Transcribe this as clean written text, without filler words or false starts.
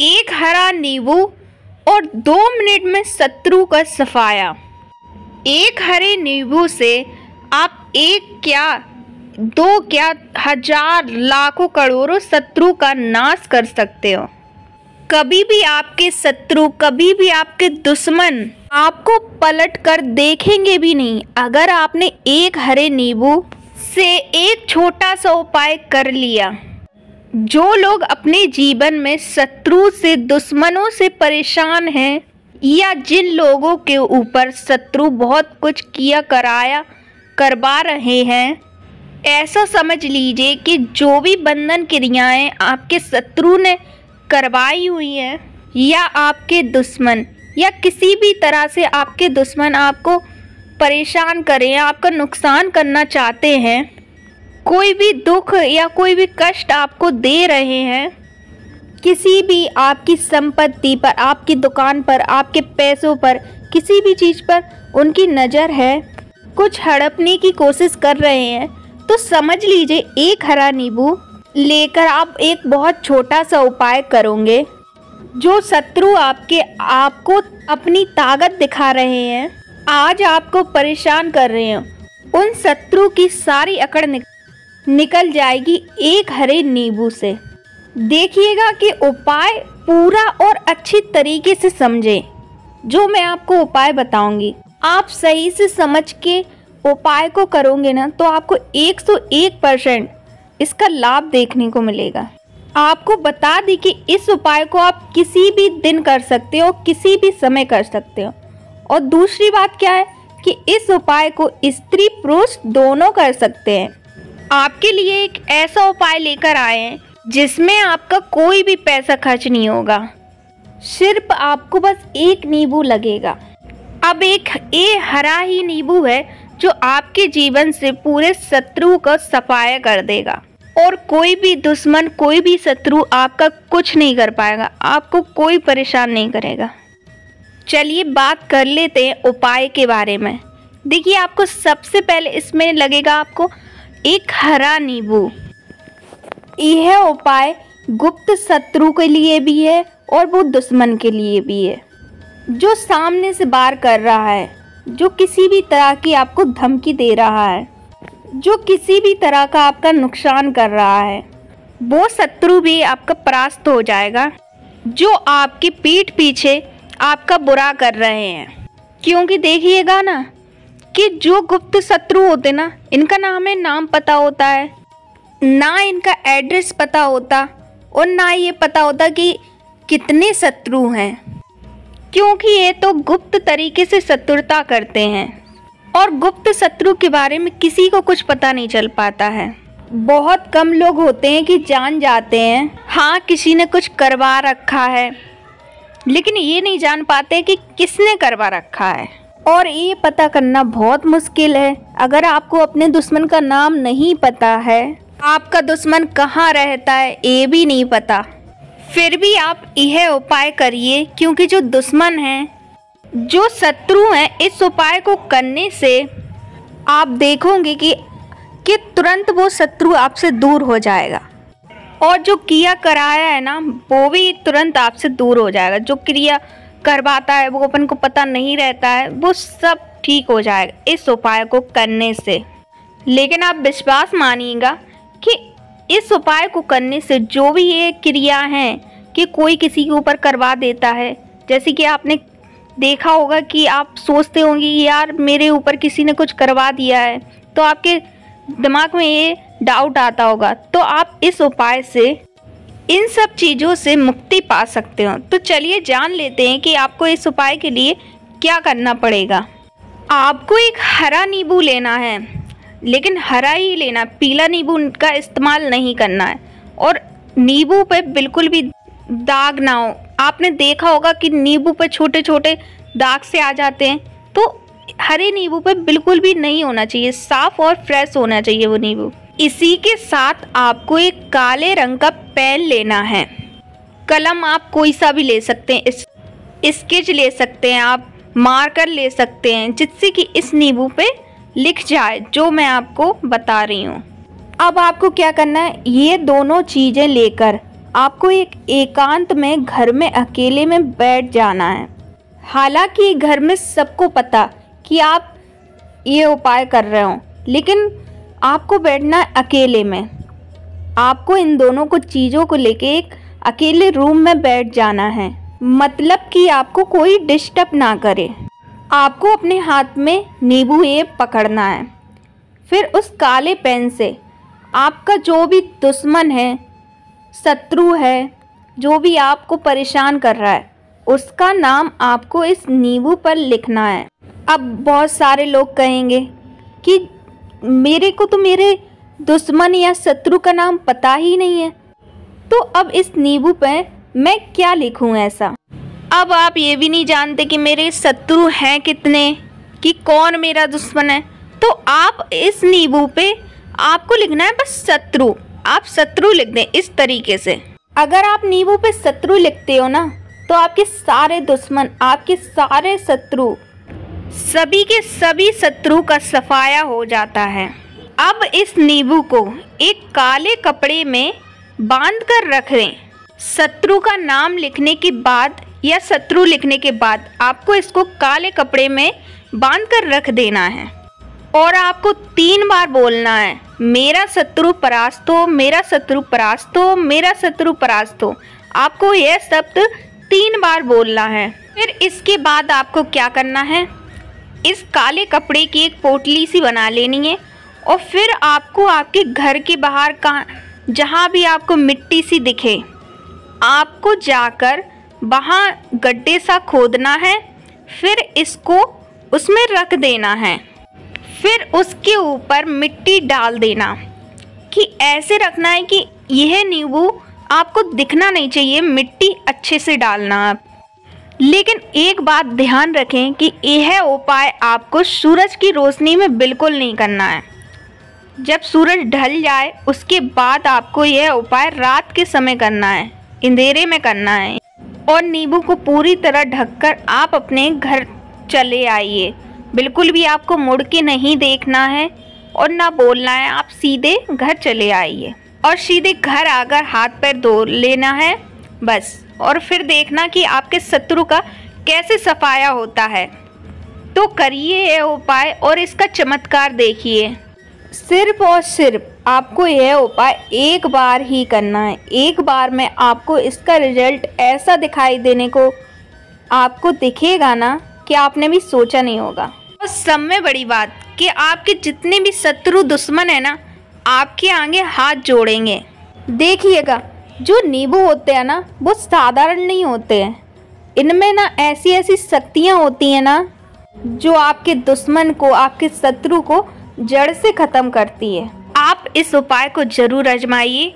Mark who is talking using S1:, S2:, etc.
S1: एक हरा नींबू और 2 मिनट में शत्रु का सफाया। एक हरे नींबू से आप एक क्या, 2 क्या, हजार, लाखों, करोड़ों शत्रु का नाश कर सकते हो। कभी भी आपके शत्रु, कभी भी आपके दुश्मन आपको पलट कर देखेंगे भी नहीं अगर आपने एक हरे नींबू से एक छोटा सा उपाय कर लिया। जो लोग अपने जीवन में शत्रु से, दुश्मनों से परेशान हैं, या जिन लोगों के ऊपर शत्रु बहुत कुछ करवा रहे हैं, ऐसा समझ लीजिए कि जो भी बंधन क्रियाएं आपके शत्रु ने करवाई हुई हैं, या आपके दुश्मन, या किसी भी तरह से आपके दुश्मन आपको परेशान करें, आपका नुकसान करना चाहते हैं, कोई भी दुख या कोई भी कष्ट आपको दे रहे हैं, किसी भी आपकी संपत्ति पर, आपकी दुकान पर, आपके पैसों पर, किसी भी चीज़ पर उनकी नज़र है, कुछ हड़पने की कोशिश कर रहे हैं, तो समझ लीजिए एक हरा नींबू लेकर आप एक बहुत छोटा सा उपाय करोगे। जो शत्रु आपको अपनी ताकत दिखा रहे हैं, आज आपको परेशान कर रहे हैं, उन शत्रु की सारी अकड़ निकल जाएगी एक हरे नींबू से। देखिएगा कि उपाय पूरा और अच्छी तरीके से समझें। जो मैं आपको उपाय बताऊंगी, आप सही से समझ के उपाय को करोगे ना, तो आपको 101% इसका लाभ देखने को मिलेगा। आपको बता दी कि इस उपाय को आप किसी भी दिन कर सकते हो, किसी भी समय कर सकते हो। और दूसरी बात क्या है कि इस उपाय को स्त्री पुरुष दोनों कर सकते हैं। आपके लिए एक ऐसा उपाय लेकर आए हैं जिसमें आपका कोई भी पैसा खर्च नहीं होगा, सिर्फ आपको बस एक नींबू लगेगा। अब एक हरा ही नींबू है जो आपके जीवन से पूरे शत्रु को सफाया कर देगा, और कोई भी दुश्मन, कोई भी शत्रु आपका कुछ नहीं कर पाएगा, आपको कोई परेशान नहीं करेगा। चलिए बात कर लेते हैं उपाय के बारे में। देखिए, आपको सबसे पहले इसमें लगेगा आपको एक हरा नींबू। यह उपाय गुप्त शत्रु के लिए भी है और वो दुश्मन के लिए भी है, जो सामने से वार कर रहा है, जो किसी भी तरह की आपको धमकी दे रहा है, जो किसी भी तरह का आपका नुकसान कर रहा है, वो शत्रु भी आपका परास्त हो जाएगा, जो आपकी पीठ पीछे आपका बुरा कर रहे हैं। क्योंकि देखिएगा ना कि जो गुप्त शत्रु होते ना, इनका ना हमें नाम पता होता है, ना इनका एड्रेस पता होता, और ना ये पता होता कि कितने शत्रु हैं, क्योंकि ये तो गुप्त तरीके से शत्रुता करते हैं, और गुप्त शत्रु के बारे में किसी को कुछ पता नहीं चल पाता है। बहुत कम लोग होते हैं कि जान जाते हैं, हाँ किसी ने कुछ करवा रखा है, लेकिन ये नहीं जान पाते कि किसने करवा रखा है। और ये पता करना बहुत मुश्किल है। अगर आपको अपने दुश्मन का नाम नहीं पता है, आपका दुश्मन कहाँ रहता है ये भी नहीं पता, फिर भी आप यह उपाय करिए, क्योंकि जो दुश्मन हैं, जो शत्रु हैं, इस उपाय को करने से आप देखोगे कि तुरंत वो शत्रु आपसे दूर हो जाएगा, और जो किया कराया है ना, वो भी तुरंत आपसे दूर हो जाएगा। जो क्रिया करवाता है वो अपन को पता नहीं रहता है, वो सब ठीक हो जाएगा इस उपाय को करने से। लेकिन आप विश्वास मानिएगा कि इस उपाय को करने से जो भी ये क्रिया हैं कि कोई किसी के ऊपर करवा देता है, जैसे कि आपने देखा होगा कि आप सोचते होंगे यार मेरे ऊपर किसी ने कुछ करवा दिया है, तो आपके दिमाग में ये डाउट आता होगा, तो आप इस उपाय से इन सब चीज़ों से मुक्ति पा सकते हो। तो चलिए जान लेते हैं कि आपको इस उपाय के लिए क्या करना पड़ेगा। आपको एक हरा नींबू लेना है, लेकिन हरा ही लेना, पीला नींबू का इस्तेमाल नहीं करना है, और नींबू पे बिल्कुल भी दाग ना हो। आपने देखा होगा कि नींबू पे छोटे छोटे दाग से आ जाते हैं, तो हरे नींबू पे बिल्कुल भी नहीं होना चाहिए, साफ और फ्रेश होना चाहिए वो नींबू। इसी के साथ आपको एक काले रंग का पेन लेना है। कलम आप कोई सा भी ले सकते हैं, स्केच ले सकते हैं, आप मार्कर ले सकते हैं, जिससे कि इस नींबू पे लिख जाए जो मैं आपको बता रही हूँ। अब आपको क्या करना है, ये दोनों चीज़ें लेकर आपको एक एकांत में घर में अकेले में बैठ जाना है। हालांकि घर में सबको पता कि आप ये उपाय कर रहे हो, लेकिन आपको बैठना है अकेले में। आपको इन दोनों को चीज़ों को लेके एक अकेले रूम में बैठ जाना है, मतलब कि आपको कोई डिस्टर्ब ना करे। आपको अपने हाथ में नींबू एक पकड़ना है। फिर उस काले पेन से आपका जो भी दुश्मन है, शत्रु है, जो भी आपको परेशान कर रहा है, उसका नाम आपको इस नींबू पर लिखना है। अब बहुत सारे लोग कहेंगे कि मेरे को तो मेरे दुश्मन या शत्रु का नाम पता ही नहीं है, तो अब इस नींबू पे मैं क्या लिखूं ऐसा। अब आप ये भी नहीं जानते कि मेरे शत्रु हैं कितने, कि कौन मेरा दुश्मन है, तो आप इस नींबू पे आपको लिखना है बस शत्रु। आप शत्रु लिख दें इस तरीके से। अगर आप नींबू पे शत्रु लिखते हो ना, तो आपके सारे दुश्मन, आपके सारे शत्रु, सभी के सभी शत्रु का सफाया हो जाता है। अब इस नींबू को एक काले कपड़े में बांध कर रख लें। शत्रु का नाम लिखने के बाद या शत्रु लिखने के बाद आपको इसको काले कपड़े में बांध कर रख देना है और आपको 3 बार बोलना है, मेरा शत्रु परास्त हो, मेरा शत्रु परास्त हो, मेरा शत्रु परास्त हो। आपको यह शब्द 3 बार बोलना है। फिर इसके बाद आपको क्या करना है, इस काले कपड़े की एक पोटली सी बना लेनी है और फिर आपको आपके घर के बाहर का जहाँ भी आपको मिट्टी सी दिखे, आपको जाकर वहाँ गड्ढे सा खोदना है। फिर इसको उसमें रख देना है। फिर उसके ऊपर मिट्टी डाल देना, कि ऐसे रखना है कि यह नींबू आपको दिखना नहीं चाहिए, मिट्टी अच्छे से डालना आप। लेकिन एक बात ध्यान रखें कि यह उपाय आपको सूरज की रोशनी में बिल्कुल नहीं करना है। जब सूरज ढल जाए उसके बाद आपको यह उपाय रात के समय करना है, अंधेरे में करना है। और नींबू को पूरी तरह ढककर आप अपने घर चले आइए। बिल्कुल भी आपको मुड़ के नहीं देखना है और ना बोलना है, आप सीधे घर चले आइए और सीधे घर आकर हाथ पैर धो लेना है बस। और फिर देखना कि आपके शत्रु का कैसे सफाया होता है। तो करिए यह उपाय और इसका चमत्कार देखिए। सिर्फ और सिर्फ आपको यह उपाय एक बार ही करना है। एक बार में आपको इसका रिजल्ट ऐसा दिखाई देने को आपको दिखेगा ना कि आपने भी सोचा नहीं होगा। और सब में बड़ी बात कि आपके जितने भी शत्रु दुश्मन है ना, आपके आगे हाथ जोड़ेंगे। देखिएगा, जो नींबू होते हैं ना, वो साधारण नहीं होते हैं। इनमें ना ऐसी ऐसी शक्तियाँ होती हैं ना, जो आपके दुश्मन को, आपके शत्रु को जड़ से ख़त्म करती है। आप इस उपाय को ज़रूर आजमाइए